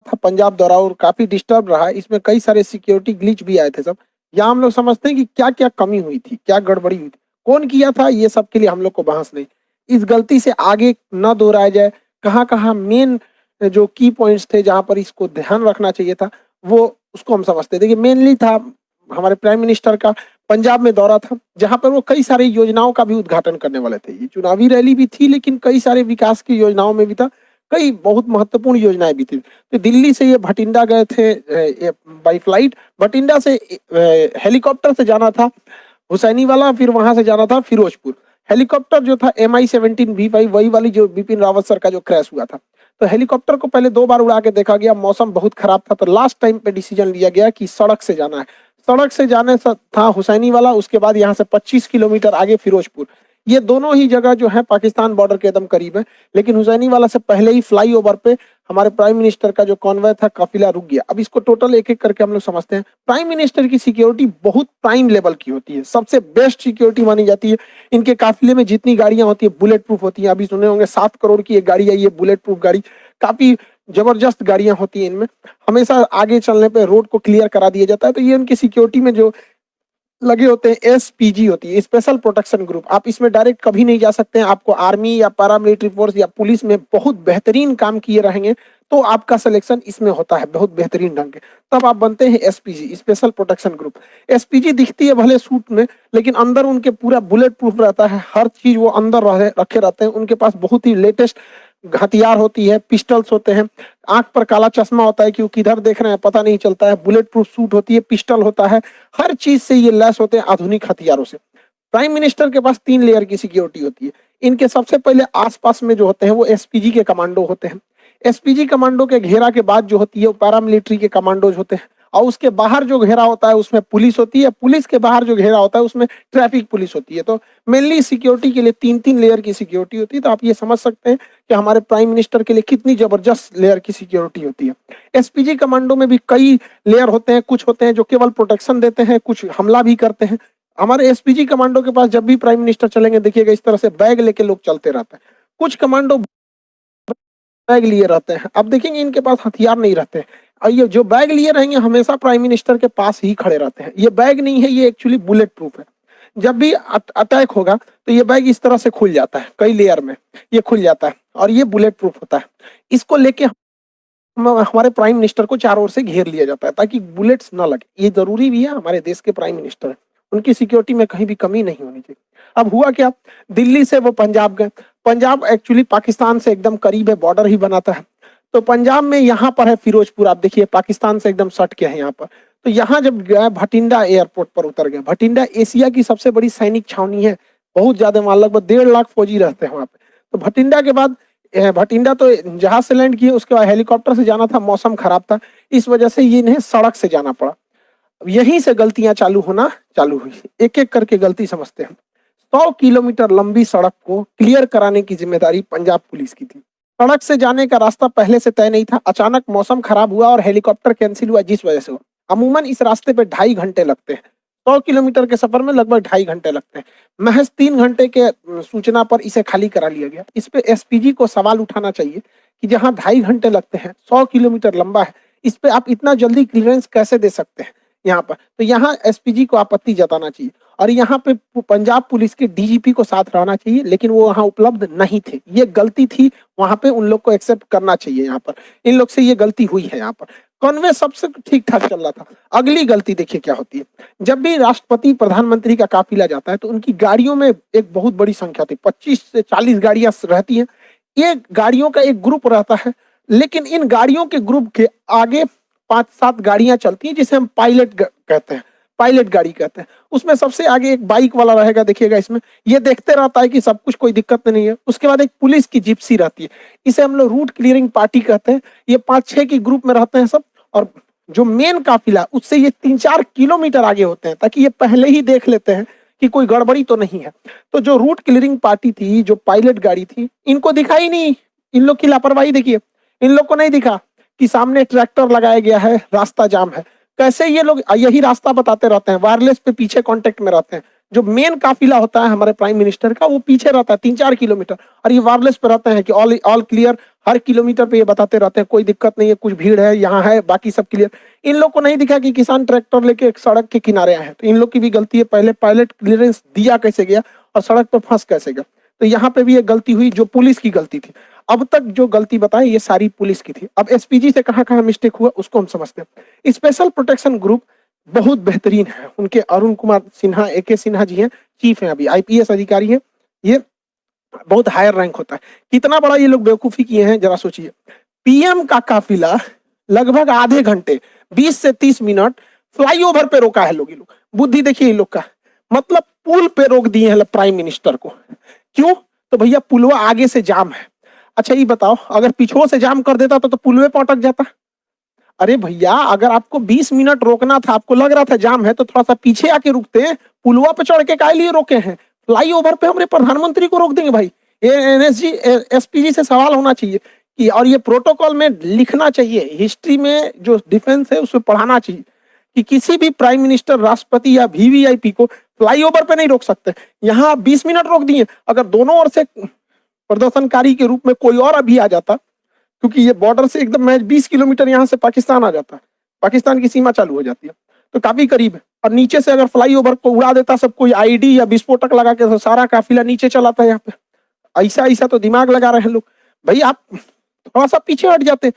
था पंजाब दौरा और काफी डिस्टर्ब रहा, इसमें कई सारे सिक्योरिटी ग्लिच भी आए थे सब। यहाँ हम लोग समझते हैं कि क्या क्या कमी हुई थी, क्या गड़बड़ी हुई थी, कौन किया था, ये सब के लिए हम लोग को बहस नहीं। इस गलती से आगे न दोहराया जाए, कहाँ कहाँ मेन जो की पॉइंट्स थे जहां पर इसको ध्यान रखना चाहिए था, वो उसको हम समझते हैं। देखिए मेनली था हमारे प्राइम मिनिस्टर का पंजाब में दौरा था, जहां पर वो कई सारी योजनाओं का भी उद्घाटन करने वाले थे। ये चुनावी रैली भी थी, लेकिन कई सारे विकास की योजनाओं में भी था, कई बहुत महत्वपूर्ण योजनाएं भी थी। तो दिल्ली से ये भटिंडा गए थे बाई फ्लाइट। भटिंडा से हेलीकॉप्टर से जाना था हुसैनी वाला, फिर वहां से जाना था फिरोजपुर। हेलीकॉप्टर जो था MI-17V5 वही वाली जो बिपिन रावत सर का जो क्रैश हुआ था। तो हेलीकॉप्टर को पहले 2 बार उड़ा के देखा गया, मौसम बहुत खराब था, तो लास्ट टाइम पे डिसीजन लिया गया कि सड़क से जाना है। सड़क से जाने था हुसैनी वाला, उसके बाद यहाँ से 25 किलोमीटर आगे फिरोजपुर। ये दोनों ही जगह जो है पाकिस्तान बॉर्डर के एकदम करीब है, लेकिन हुसैनी वाला से पहले ही फ्लाईओवर पे हमारे प्राइम मिनिस्टर का जो कॉन्वॉय था काफिला रुक गया। अब इसको टोटल एक एक करके हम लोग समझते हैं। प्राइम मिनिस्टर की सिक्योरिटी बहुत प्राइम लेवल की होती है, सबसे बेस्ट सिक्योरिटी मानी जाती है। इनके काफिले में जितनी गाड़ियां होती है बुलेट प्रूफ होती हैं। अभी सुने होंगे 7 करोड़ की एक गाड़ी आई है बुलेट प्रूफ गाड़ी, काफी जबरदस्त गाड़ियां होती हैं इनमें। हमेशा आगे चलने पे रोड को क्लियर करा दिया जाता है। तो ये उनकी सिक्योरिटी में जो लगे होते हैं SPG होती है, स्पेशल प्रोटेक्शन ग्रुप। आप इसमें डायरेक्ट कभी नहीं जा सकते हैं। आपको आर्मी या पैरामिलिट्री फोर्स या पुलिस में बहुत बेहतरीन काम किए रहेंगे तो आपका सिलेक्शन इसमें होता है बहुत बेहतरीन ढंग के, तब आप बनते हैं SPG, special protection group. SPG दिखती है भले सूट में, लेकिन अंदर उनके पूरा बुलेट प्रूफ रहता है, हर चीज वो अंदर रखे रहते हैं। उनके पास बहुत ही लेटेस्ट हथियार होती है, पिस्टल्स होते हैं, आंख पर काला चश्मा होता है कि वो किधर देख रहे हैं पता नहीं चलता है, बुलेट प्रूफ सूट होती है, पिस्टल होता है, हर चीज से ये लैस होते हैं आधुनिक हथियारों से। प्राइम मिनिस्टर के पास 3 लेयर की सिक्योरिटी होती है। इनके सबसे पहले आसपास में जो होते हैं वो SPG के कमांडो होते हैं। SPG कमांडो के घेरा के बाद जो होती है वो पैरामिलिट्री के कमांडोज होते हैं, और उसके बाहर जो घेरा होता है उसमें पुलिस होती है, पुलिस के बाहर जो घेरा होता है उसमें ट्रैफिक पुलिस होती है। तो मेनली सिक्योरिटी के लिए 3-3 लेयर की सिक्योरिटी होती है। तो आप ये समझ सकते हैं कि हमारे प्राइम मिनिस्टर के लिए कितनी जबरदस्त लेयर की सिक्योरिटी होती है। SPG कमांडो में भी कई लेयर होते हैं, कुछ होते हैं जो केवल प्रोटेक्शन देते हैं, कुछ हमला भी करते हैं। हमारे SPG कमांडो के पास जब भी प्राइम मिनिस्टर चलेंगे देखिएगा इस तरह से बैग लेके लोग चलते रहते हैं। कुछ कमांडो बैग लिए रहते हैं, अब देखेंगे इनके पास हथियार नहीं रहते हैं। और ये जो बैग लिए रहेंगे हमेशा प्राइम मिनिस्टर के पास ही खड़े रहते हैं। ये बैग नहीं है, ये एक्चुअली बुलेट प्रूफ है। जब भी अटैक होगा तो ये बैग इस तरह से खुल जाता है, कई लेयर में ये खुल जाता है, और ये बुलेट प्रूफ होता है। इसको लेके हमारे प्राइम मिनिस्टर को चारों ओर से घेर लिया जाता है ताकि बुलेट्स ना लगे। ये जरूरी भी है, हमारे देश के प्राइम मिनिस्टर है, उनकी सिक्योरिटी में कहीं भी कमी नहीं होनी चाहिए। अब हुआ क्या, दिल्ली से वो पंजाब गए। पंजाब एक्चुअली पाकिस्तान से एकदम करीब है, बॉर्डर ही बनाता है। तो पंजाब में यहाँ पर है फिरोजपुर, आप देखिए पाकिस्तान से एकदम सट के है यहाँ पर। तो यहाँ जब गए भटिंडा एयरपोर्ट पर उतर गए। भटिंडा एशिया की सबसे बड़ी सैनिक छावनी है, बहुत ज्यादा, वहां लगभग 1.5 लाख फौजी रहते हैं वहां पे। तो भटिंडा के बाद भटिंडा तो जहाज से लैंड किए, उसके बाद हेलीकॉप्टर से जाना था, मौसम खराब था, इस वजह से ये इन्हें सड़क से जाना पड़ा। अब यहीं से गलतियां चालू हुई, एक एक करके गलती समझते हैं। 100 किलोमीटर लंबी सड़क को क्लियर कराने की जिम्मेदारी पंजाब पुलिस की थी। सड़क से जाने का रास्ता पहले से तय नहीं था, अचानक मौसम खराब हुआ और हेलीकॉप्टर कैंसिल हुआ, जिस वजह से हुआ। अमूमन इस रास्ते पे 2.5 घंटे लगते हैं, 100 किलोमीटर के सफर में लगभग 2.5 घंटे लगते हैं। महज 3 घंटे के सूचना पर इसे खाली करा लिया गया। इस पे SPG को सवाल उठाना चाहिए कि जहां 2.5 घंटे लगते हैं, 100 किलोमीटर लंबा है, इस पे आप इतना जल्दी क्लियरेंस कैसे दे सकते हैं यहाँ पर। तो यहाँ SPG को आपत्ति जताना चाहिए, और यहाँ पे पंजाब पुलिस के DGP को साथ रहना चाहिए, लेकिन वो वहाँ उपलब्ध नहीं थे। ये गलती थी, वहां पे उन लोग को एक्सेप्ट करना चाहिए। यहाँ पर इन लोग से ये गलती हुई है। यहाँ पर कॉन्वे सबसे ठीक ठाक चल रहा था। अगली गलती देखिए क्या होती है, जब भी राष्ट्रपति प्रधानमंत्री का काफिला जाता है तो उनकी गाड़ियों में एक बहुत बड़ी संख्या थी, 25 से 40 गाड़ियां रहती हैं। ये गाड़ियों का एक ग्रुप रहता है, लेकिन इन गाड़ियों के ग्रुप के आगे 5-7 गाड़ियां चलती हैं जिसे हम कहते हैं, पायलट गाड़ी कहते हैं। उसमें सबसे आगे एक बाइक वाला रहेगा, देखिएगा इसमें, ये देखते रहता है कि सब कुछ, कोई दिक्कत नहीं है। उसके बाद एक पुलिस की जिप्सी रहती है, इसे हम लोग रूट क्लियरिंग पार्टी कहते हैं। ये 5-6 की ग्रुप में रहते हैं सब, और जो मेन काफिला उससे ये 3-4 किलोमीटर आगे होते हैं, ताकि ये पहले ही देख लेते हैं कि कोई गड़बड़ी तो नहीं है। तो जो रूट क्लियरिंग पार्टी थी, जो पायलट गाड़ी थी, इनको दिखाई नहीं, इन लोग की लापरवाही देखिए, इन लोग को नहीं दिखा कि सामने ट्रैक्टर लगाया गया है, रास्ता जाम है। कैसे ये लोग यही रास्ता बताते रहते हैं, वायरलेस पे पीछे कांटेक्ट में रहते हैं, जो मेन काफिला होता है हमारे प्राइम मिनिस्टर का वो पीछे रहता है 3-4 किलोमीटर, और ये वायरलेस पे रहते हैं कि ऑल ऑल क्लियर, हर किलोमीटर पे ये बताते रहते हैं कोई दिक्कत नहीं है, कुछ भीड़ है यहाँ है, बाकी सब क्लियर। इन लोग को नहीं दिखा कि किसान ट्रैक्टर लेके एक सड़क के किनारे आए हैं, तो इन लोग की भी गलती है, पहले पायलट क्लियरेंस दिया कैसे गया और सड़क पर फंस कैसे गया। तो यहाँ पे भी ये गलती हुई जो पुलिस की गलती थी। अब तक जो गलती बताएं ये सारी पुलिस की थी। अब एसपीजी से कहाँ कहाँ मिस्टेक हुआ उसको हम समझते हैं। स्पेशल प्रोटेक्शन ग्रुप बहुत बेहतरीन है, उनके अरुण कुमार सिन्हा, एके सिन्हा जी हैं, चीफ हैं, अभी आईपीएस अधिकारी हैं, ये बहुत हायर रैंक होता है। कितना बड़ा ये लोग बेवकूफी किए हैं जरा सोचिए। पीएम का काफिला लगभग आधे घंटे 20 से 30 मिनट फ्लाईओवर पे रोका है लोग, ये लोग बुद्धि देखिए इन लोग का, मतलब पुल पे रोक दिए हैं प्राइम मिनिस्टर को। क्यों? तो भैया पुलवा आगे से जाम है। अच्छा ये बताओ अगर पीछे से जाम कर देता तो पुलवे पे अटक जाता। अरे भैया अगर आपको 20 मिनट रोकना था, आपको लग रहा था जाम है, तो थोड़ा सा पीछे आके रुकते हैं, पुलवा पे चढ़ के काहे लिए रोके हैं? फ्लाईओवर पे हमारे प्रधानमंत्री को रोक देंगे भाई? ये एनएसजी एसपीजी से सवाल होना चाहिए कि, और ये प्रोटोकॉल में लिखना चाहिए, हिस्ट्री में जो डिफेंस है उसमें पढ़ाना चाहिए कि किसी भी प्राइम मिनिस्टर, राष्ट्रपति या वीवीआईपी को फ्लाईओवर पे नहीं रोक सकते। यहाँ 20 मिनट रोक दिए, अगर दोनों ओर से प्रदर्शनकारी के रूप में कोई और अभी आ जाता, क्योंकि ये बॉर्डर से एकदम मैं 20 किलोमीटर यहाँ से पाकिस्तान आ जाता है, पाकिस्तान की सीमा चालू हो जाती है, तो काफी करीब है। और नीचे से अगर फ्लाईओवर को उड़ा देता सब कोई आईडी या विस्फोटक लगा के, तो सारा काफिला नीचे चलाता है यहाँ पे। ऐसा ऐसा तो दिमाग लगा रहे हैं लोग। भाई आप थोड़ा सा पीछे हट जाते,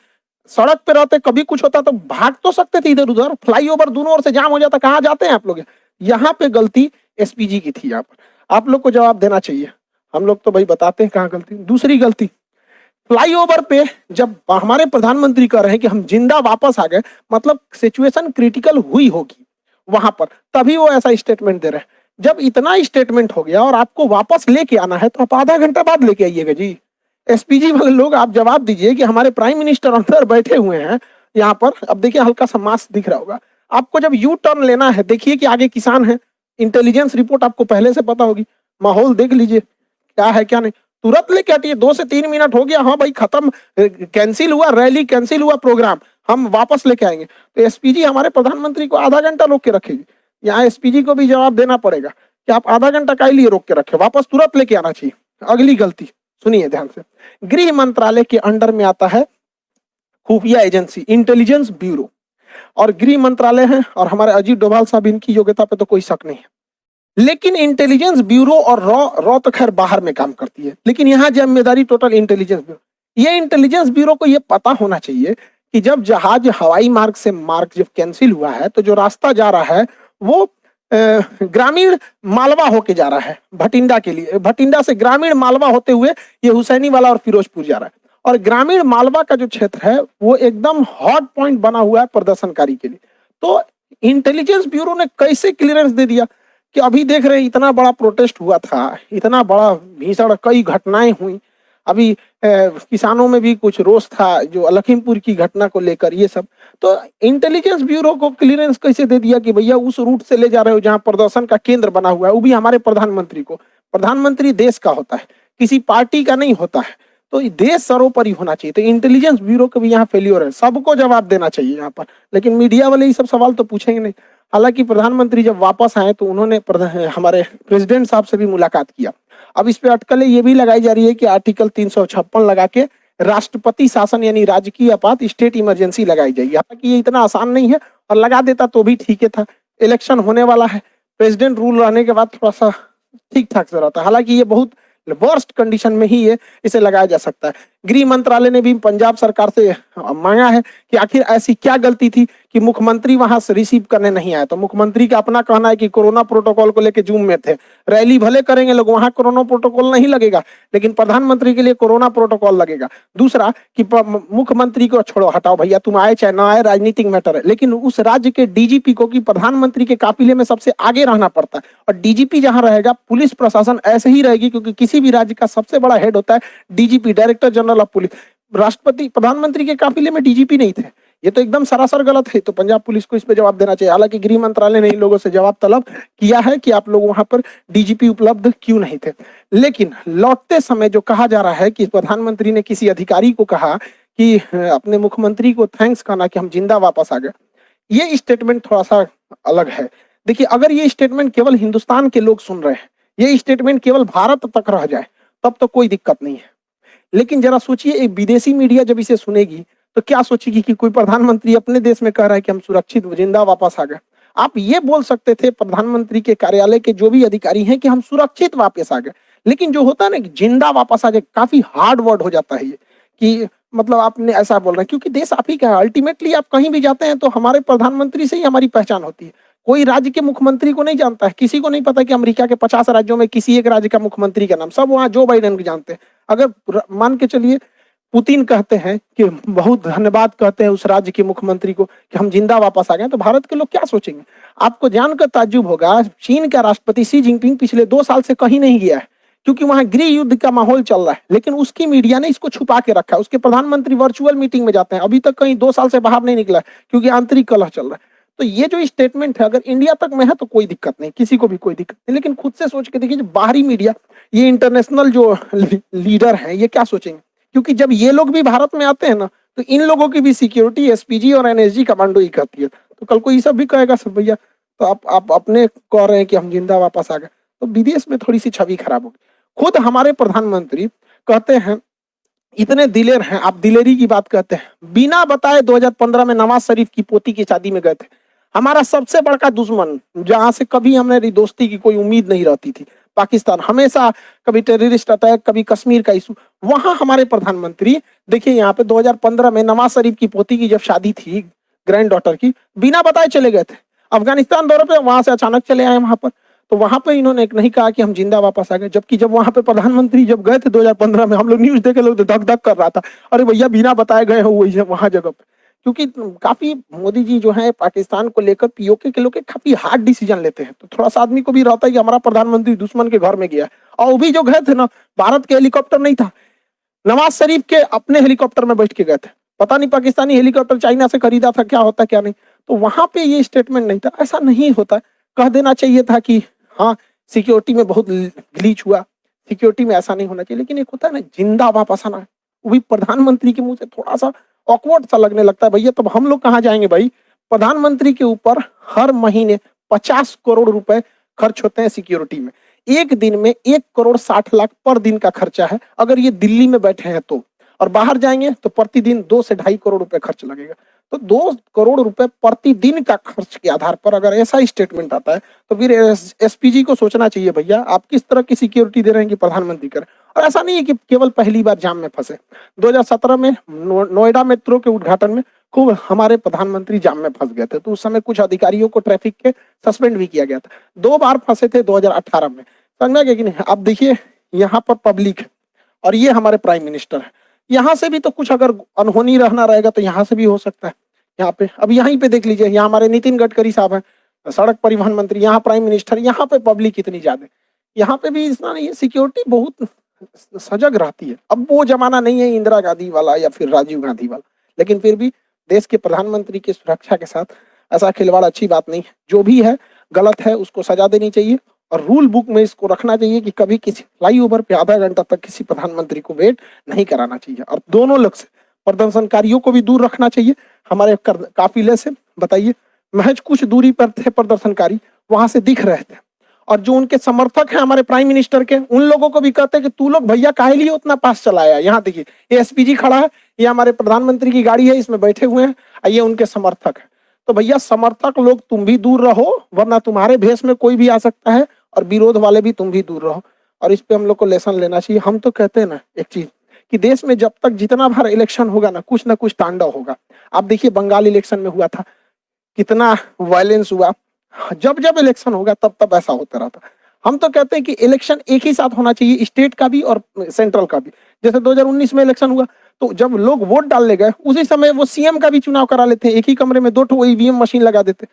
सड़क पे रहते, कभी कुछ होता तो भाग तो सकते थे इधर उधर, फ्लाईओवर दोनों ओर से जाम हो जाता, कहाँ जाते हैं आप लोग? यहाँ पे गलती एसपीजी की थी। यहाँ पर आप लोग को जवाब देना चाहिए, हम लोग तो भाई बताते हैं कहाँ गलती। दूसरी गलती, फ्लाईओवर पे जब हमारे प्रधानमंत्री कह रहे हैं कि हम जिंदा वापस आ गए, मतलब सिचुएशन क्रिटिकल हुई होगी वहां पर, तभी वो ऐसा स्टेटमेंट दे रहे हैं। जब इतना स्टेटमेंट हो गया और आपको वापस लेके आना है तो आप आधा घंटा बाद लेके आइएगा जी। एसपीजी वाले लोग आप जवाब दीजिए कि हमारे प्राइम मिनिस्टर अंदर बैठे हुए हैं यहाँ पर। अब देखिए हल्का सा मास्क दिख रहा होगा आपको, जब यू टर्न लेना है देखिए कि आगे किसान है, इंटेलिजेंस रिपोर्ट आपको पहले से पता होगी, माहौल देख लीजिए क्या है क्या नहीं, तुरंत लेके हटिए। 2 से 3 मिनट हो गया, हाँ भाई खत्म, कैंसिल हुआ रैली, कैंसिल हुआ प्रोग्राम, हम वापस लेके आएंगे। तो एसपीजी हमारे प्रधानमंत्री को आधा घंटा रोक के रखेगी। यहाँ एसपीजी को भी जवाब देना पड़ेगा कि आप आधा घंटा का लिए रोक के रखे, वापस तुरंत लेके आना चाहिए। अगली गलती सुनिए ध्यान से, गृह मंत्रालय के अंडर में आता है खुफिया एजेंसी, इंटेलिजेंस ब्यूरो, और गृह मंत्रालय है और हमारे अजीत डोभाल साहब, इनकी योग्यता पे तो कोई शक नहीं है। लेकिन इंटेलिजेंस ब्यूरो और रॉ तो खैर बाहर में काम करती है, लेकिन यहाँ जिम्मेदारी टोटल इंटेलिजेंस ब्यूरो। ये इंटेलिजेंस ब्यूरो को ये पता होना चाहिए कि जब जहाज हवाई मार्ग से मार्ग जब कैंसिल हुआ है तो जो रास्ता जा रहा है वो ग्रामीण मालवा होके जा रहा है भटिंडा के लिए, भटिंडा से ग्रामीण मालवा होते हुए ये हुसैनी वाला और फिरोजपुर जा रहा है। और ग्रामीण मालवा का जो क्षेत्र है वो एकदम हॉट पॉइंट बना हुआ है प्रदर्शनकारी के लिए। तो इंटेलिजेंस ब्यूरो ने कैसे क्लियरेंस दे दिया कि अभी देख रहे हैं इतना बड़ा प्रोटेस्ट हुआ था, इतना बड़ा भीषण कई घटनाएं हुई, अभी किसानों में भी कुछ रोष था जो लखीमपुर की घटना को लेकर, ये सब। तो इंटेलिजेंस ब्यूरो को क्लियरेंस कैसे दे दिया कि भैया उस रूट से ले जा रहे हो जहां प्रदर्शन का केंद्र बना हुआ है, वो भी हमारे प्रधानमंत्री को। प्रधानमंत्री देश का होता है, किसी पार्टी का नहीं होता है, तो देश सर्वोपरि होना चाहिए। तो इंटेलिजेंस ब्यूरो का भी यहाँ फेल्योर है, सबको जवाब देना चाहिए यहाँ पर। लेकिन मीडिया वाले ये सब सवाल तो पूछेंगे नहीं। हालांकि प्रधानमंत्री जब वापस आए तो उन्होंने हमारे प्रेसिडेंट साहब से भी मुलाकात किया। अब इस पे अटकलें ये भी लगाई जा रही है कि आर्टिकल 356 लगा के राष्ट्रपति शासन यानी राजकीय आपात, स्टेट इमरजेंसी लगाई जाएगी। हालांकि ये इतना आसान नहीं है, और लगा देता तो भी ठीक है था, इलेक्शन होने वाला है, प्रेसिडेंट रूल रहने के बाद थोड़ा सा ठीक ठाक से रहता है। हालांकि ये बहुत वर्स्ट कंडीशन में ही ये इसे लगाया जा सकता है। गृह मंत्रालय ने भी पंजाब सरकार से मांगा है कि आखिर ऐसी क्या गलती थी कि मुख्यमंत्री वहां से रिसीव करने नहीं आए। तो मुख्यमंत्री का अपना कहना है कि कोरोना प्रोटोकॉल को लेकर जूम में थे, रैली भले करेंगे लोग, वहां कोरोना प्रोटोकॉल नहीं लगेगा, लेकिन प्रधानमंत्री के लिए कोरोना प्रोटोकॉल लगेगा। दूसरा कि मुख्यमंत्री को छोड़ो, हटाओ भैया, तुम आए चाहे ना आए, राजनीतिक मैटर है, लेकिन उस राज्य के डीजीपी को कि प्रधानमंत्री के काफिले में सबसे आगे रहना पड़ता है, और डीजीपी जहां रहेगा पुलिस प्रशासन ऐसे ही रहेगी, क्योंकि किसी भी राज्य का सबसे बड़ा हेड होता है DGP, director general of police. राष्ट्रपति प्रधानमंत्री के काफिले में डीजीपी नहीं थे, ये तो एकदम सरासर गलत है। तो पंजाब पुलिस को इस पे जवाब देना चाहिए। हालांकि गृह मंत्रालय ने इन लोगों से जवाब तलब किया है कि आप लोग वहां पर डीजीपी उपलब्ध क्यों नहीं थे। लेकिन लौटते समय जो कहा जा रहा है कि प्रधानमंत्री ने किसी अधिकारी को कहा कि अपने मुख्यमंत्री को थैंक्स कहना कि हम जिंदा वापस आ गए, ये स्टेटमेंट थोड़ा सा अलग है। देखिए, अगर ये स्टेटमेंट केवल हिंदुस्तान के लोग सुन रहे हैं, ये स्टेटमेंट केवल भारत तक रह जाए, तब तो कोई दिक्कत नहीं है। लेकिन जरा सोचिए, एक विदेशी मीडिया जब इसे सुनेगी तो क्या सोचेगी कि कोई प्रधानमंत्री अपने देश में कह रहा है कि हम सुरक्षित जिंदा वापस आ गए। आप ये बोल सकते थे प्रधानमंत्री के कार्यालय के जो भी अधिकारी हैं कि हम सुरक्षित वापस आ गए, लेकिन जो होता है ना कि जिंदा वापस आ गए, काफी हार्ड वर्ड हो जाता है ये, कि मतलब आपने ऐसा बोल रहे हैं, क्योंकि देश आप ही का है। अल्टीमेटली आप कहीं भी जाते हैं तो हमारे प्रधानमंत्री से ही हमारी पहचान होती है। कोई राज्य के मुख्यमंत्री को नहीं जानता है, किसी को नहीं पता कि अमेरिका के 50 राज्यों में किसी एक राज्य का मुख्यमंत्री का नाम, सब वहां जो बाइडेन को जानते हैं। अगर मान के चलिए पुतिन कहते हैं कि बहुत धन्यवाद कहते हैं उस राज्य के मुख्यमंत्री को कि हम जिंदा वापस आ गए, तो भारत के लोग क्या सोचेंगे? आपको जानकर ताज्जुब होगा, चीन का राष्ट्रपति शी जिनपिंग पिछले 2 साल से कहीं नहीं गया है, क्योंकि वहां गृह युद्ध का माहौल चल रहा है, लेकिन उसकी मीडिया ने इसको छुपा के रखा है। उसके प्रधानमंत्री वर्चुअल मीटिंग में जाते हैं, अभी तक कहीं 2 साल से बाहर नहीं निकला है, क्योंकि आंतरिक कलह चल रहा है। तो ये जो स्टेटमेंट है, अगर इंडिया तक में है तो कोई दिक्कत नहीं, किसी को भी कोई दिक्कत नहीं, लेकिन खुद से सोच के देखिए, जो बाहरी मीडिया, ये इंटरनेशनल जो लीडर हैं, ये क्या सोचेंगे? क्योंकि जब ये लोग भी भारत में आते हैं ना, तो इन लोगों की भी सिक्योरिटी एसपीजी और एनएसजी कमांडो ही करती है। तो कल को ये सब भी कहेगा सब भैया, तो आप अपने कह रहे हैं कि हम जिंदा वापस आ गए, तो विदेश में थोड़ी सी छवि खराब होगी। खुद हमारे प्रधानमंत्री कहते हैं, इतने दिलेर हैं, आप दिलेरी की बात कहते हैं, बिना बताए 2015 में नवाज शरीफ की पोती की शादी में गए थे। हमारा सबसे बड़ा दुश्मन, जहां से कभी हमारी दोस्ती की कोई उम्मीद नहीं रहती थी, पाकिस्तान, हमेशा कभी टेररिस्ट अटैक, कभी कश्मीर का इशू, वहां हमारे प्रधानमंत्री, देखिए यहाँ पे 2015 में नवाज शरीफ की पोती की जब शादी थी, ग्रैंड डॉटर की, बिना बताए चले गए थे अफगानिस्तान दौरे पे, वहां से अचानक चले आए वहां पर। तो वहां पे इन्होंने एक नहीं कहा कि हम जिंदा वापस आ गए, जबकि जब वहां पे प्रधानमंत्री जब गए थे 2015 में, हम लोग न्यूज देखे, लोग धक धक कर रहा था, अरे भैया बिना बताए गए हो वही वहां जगह पे। क्योंकि काफी मोदी जी जो है पाकिस्तान को लेकर पीओके के लोग काफी हार्ड डिसीजन लेते हैं, तो थोड़ा सा आदमी को भी रहता है कि हमारा प्रधानमंत्री दुश्मन के घर में गया। और वो भी जो गए थे ना, भारत के हेलीकॉप्टर नहीं था, नवाज शरीफ के अपने हेलीकॉप्टर में बैठ के गए थे। पता नहीं पाकिस्तानी हेलीकॉप्टर चाइना से खरीदा था, क्या होता क्या नहीं। तो वहां पे ये स्टेटमेंट नहीं था, ऐसा नहीं होता। कह देना चाहिए था कि हाँ सिक्योरिटी में बहुत ग्लीच हुआ, सिक्योरिटी में ऐसा नहीं होना चाहिए। लेकिन एक होता है ना जिंदा वापस आना, वो भी प्रधानमंत्री के मुंह से, थोड़ा सा ऑकवर्ड सा लगने लगता है। भैया तब हम लोग कहाँ जाएंगे भाई? प्रधानमंत्री के ऊपर हर महीने 50 करोड़ रुपए खर्च होते हैं सिक्योरिटी में। एक दिन में 1 करोड़ 60 लाख पर दिन का खर्चा है, अगर ये दिल्ली में बैठे हैं तो। और बाहर जाएंगे तो प्रतिदिन 2 से 2.5 करोड़ रुपए खर्च लगेगा। तो 2 करोड़ रुपए प्रतिदिन का खर्च के आधार पर अगर ऐसा स्टेटमेंट आता है, तो फिर एसपीजी को सोचना चाहिए, भैया आप किस तरह की सिक्योरिटी दे रहे हैं कि प्रधानमंत्री करें। और ऐसा नहीं है कि केवल पहली बार जाम में फंसे। 2017 में नोएडा मेट्रो के उद्घाटन में खूब हमारे प्रधानमंत्री जाम में फंस गए थे, तो उस समय कुछ अधिकारियों को ट्रैफिक के सस्पेंड भी किया गया था। 2 बार फंसे थे 2018 में, समझा गया कि नहीं? अब देखिए, यहाँ पर पब्लिक है और ये हमारे प्राइम मिनिस्टर है, यहाँ से भी तो कुछ अगर अनहोनी रहना रहेगा तो यहाँ से भी हो सकता है। यहाँ पे अब यहीं पे देख लीजिए, यहाँ हमारे नितिन गडकरी साहब हैं, सड़क परिवहन मंत्री, यहाँ प्राइम मिनिस्टर, यहाँ पे पब्लिक इतनी ज्यादा, यहाँ पे भी इतना नहीं है, सिक्योरिटी बहुत सजग रहती है। अब वो जमाना नहीं है इंदिरा गांधी वाला या फिर राजीव गांधी वाला, लेकिन फिर भी देश के प्रधानमंत्री की सुरक्षा के साथ ऐसा खिलवाड़ अच्छी बात नहीं है। जो भी है गलत है, उसको सजा देनी चाहिए और रूल बुक में इसको रखना चाहिए कि कभी किसी फ्लाईओवर पे आधा घंटा तक किसी प्रधानमंत्री को वेट नहीं कराना चाहिए। और दोनों लोग से, प्रदर्शनकारियों को भी दूर रखना चाहिए हमारे काफिले से। बताइए, महज कुछ दूरी पर थे प्रदर्शनकारी, वहां से दिख रहे थे, और जो उनके समर्थक हैं हमारे प्राइम मिनिस्टर के, उन लोगों को भी कहते हैं कि तू लोग भैया काहे लिए उतना पास चलाया। यहाँ देखिए, ये एसपीजी खड़ा है, ये हमारे प्रधानमंत्री की गाड़ी है, इसमें बैठे हुए हैं, ये उनके समर्थक है। तो भैया समर्थक लोग तुम भी दूर रहो, वरना तुम्हारे भेष में कोई भी आ सकता है, और विरोध वाले भी तुम भी दूर रहो। और इस पे हम लोग को लेसन लेना चाहिए। हम तो कहते हैं ना एक चीज, कि देश में जब तक जितना बार इलेक्शन होगा ना कुछ तांडव होगा। आप देखिए बंगाल इलेक्शन में हुआ था, कितना वायलेंस हुआ। जब जब इलेक्शन होगा तब तब ऐसा होता रहता। हम तो कहते हैं कि इलेक्शन एक ही साथ होना चाहिए, स्टेट का भी और सेंट्रल का भी। जैसे 2019 में इलेक्शन हुआ, तो जब लोग वोट डालने गए उसी समय वो सीएम का भी चुनाव करा लेते हैं, एक ही कमरे में 2 ईवीएम मशीन लगा देते।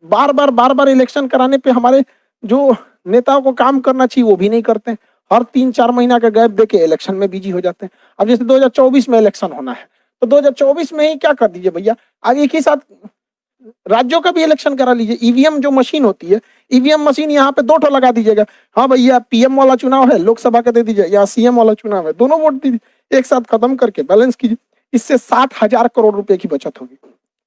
बार बार इलेक्शन कराने पे हमारे जो नेताओं को काम करना चाहिए वो भी नहीं करते, हर 3-4 महीना का गैप देके इलेक्शन में बिजी हो जाते हैं। अब जैसे 2024 में इलेक्शन होना है, तो 2024 में ही क्या कर दीजिए भैया, अब एक ही साथ राज्यों का भी इलेक्शन करा लीजिए। ईवीएम जो मशीन होती है, ईवीएम मशीन यहाँ पे 2 लगा दीजिएगा। हाँ भैया, पीएम वाला चुनाव है, लोकसभा का दे दीजिए, या सीएम वाला चुनाव है, दोनों वोट दीजिए, एक साथ खत्म करके बैलेंस कीजिए। इससे 60,000 करोड़ रुपए की बचत होगी।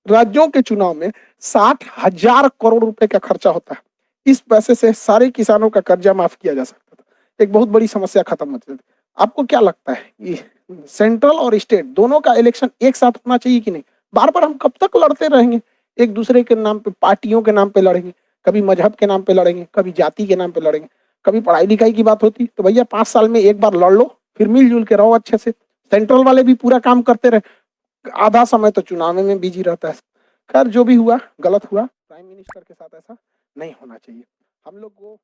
राज्यों के चुनाव में 60,000 करोड़ रुपए का खर्चा होता है, इस पैसे से सारे किसानों का कर्जा माफ किया जा सकता था, एक बहुत बड़ी समस्या खत्म होती थी। आपको क्या लगता है ये सेंट्रल और स्टेट दोनों का इलेक्शन एक साथ होना चाहिए कि नहीं? बार बार हम कब तक लड़ते रहेंगे? एक दूसरे के नाम पे, पार्टियों के नाम पे लड़ेंगे, कभी मजहब के नाम पे लड़ेंगे, कभी जाति के नाम पे लड़ेंगे, कभी पढ़ाई लिखाई की बात होती तो भैया 5 साल में एक बार लड़ लो, फिर मिलजुल के रहो अच्छे से। सेंट्रल वाले भी पूरा काम करते रहे, आधा समय तो चुनाव में बिजी रहता है। खैर जो भी हुआ गलत हुआ, प्राइम मिनिस्टर के साथ ऐसा नहीं होना चाहिए। हम लोग को